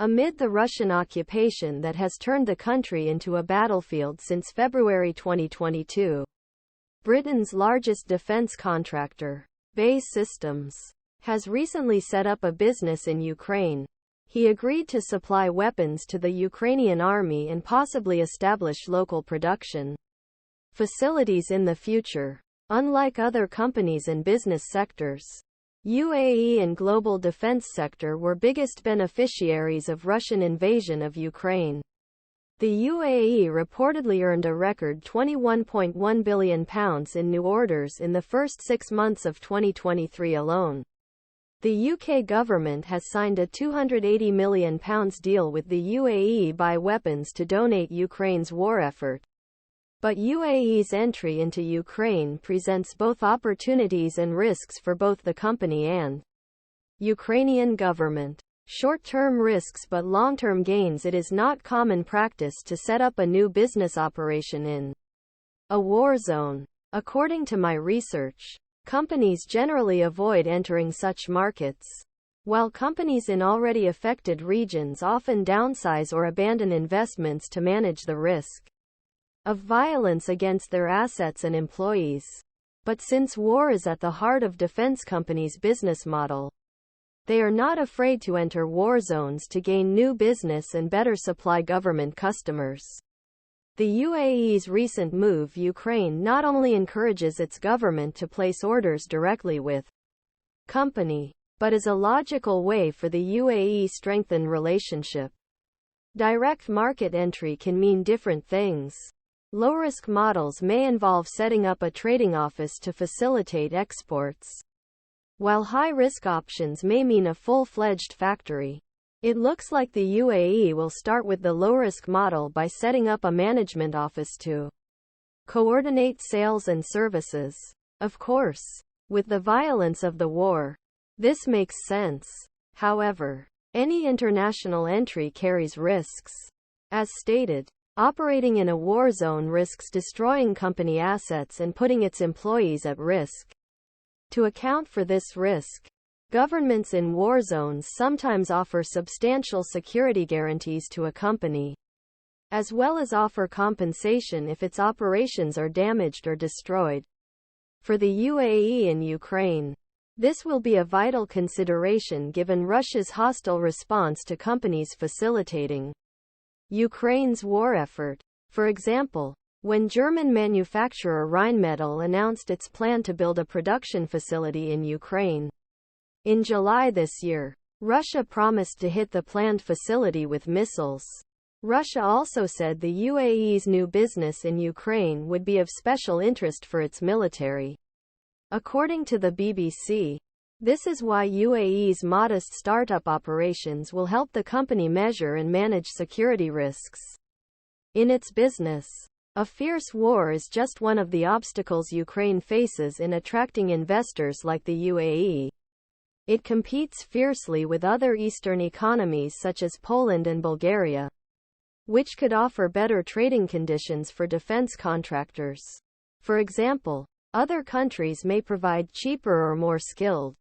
amid the Russian occupation that has turned the country into a battlefield since February 2022. Britain's largest defense contractor, BAE Systems, has recently set up a business in Ukraine. He agreed to supply weapons to the Ukrainian army and possibly establish local production facilities in the future. Unlike other companies and business sectors, UAE and global defense sector were biggest beneficiaries of Russian invasion of Ukraine. The UAE reportedly earned a record £21.1 billion in new orders in the first 6 months of 2023 alone. The UK government has signed a £280 million deal with the UAE buy weapons to donate Ukraine's war effort. But UAE's entry into Ukraine presents both opportunities and risks for both the company and Ukrainian government. Short-term risks but long-term gains. It is not common practice to set up a new business operation in a war zone. According to my research, companies generally avoid entering such markets, while companies in already affected regions often downsize or abandon investments to manage the risk of violence against their assets and employees. But since war is at the heart of defense companies' business model, they are not afraid to enter war zones to gain new business and better supply government customers. The UAE's recent move Ukraine not only encourages its government to place orders directly with company, but is a logical way for the UAE strengthen relationship. Direct market entry can mean different things. Low-risk models may involve setting up a trading office to facilitate exports, while high-risk options may mean a full-fledged factory. It looks like the UAE will start with the low-risk model by setting up a management office to coordinate sales and services. Of course, with the violence of the war, this makes sense. However, any international entry carries risks. As stated, operating in a war zone risks destroying company assets and putting its employees at risk. To account for this risk, governments in war zones sometimes offer substantial security guarantees to a company, as well as offer compensation if its operations are damaged or destroyed. For the UAE and Ukraine, this will be a vital consideration given Russia's hostile response to companies facilitating Ukraine's war effort. For example, when German manufacturer Rheinmetall announced its plan to build a production facility in Ukraine in July this year, Russia promised to hit the planned facility with missiles. Russia also said the UAE's new business in Ukraine would be of special interest for its military. According to the BBC, this is why UAE's modest startup operations will help the company measure and manage security risks in its business. A fierce war is just one of the obstacles Ukraine faces in attracting investors like the UAE. It competes fiercely with other Eastern economies such as Poland and Bulgaria, which could offer better trading conditions for defense contractors. For example, other countries may provide cheaper or more skilled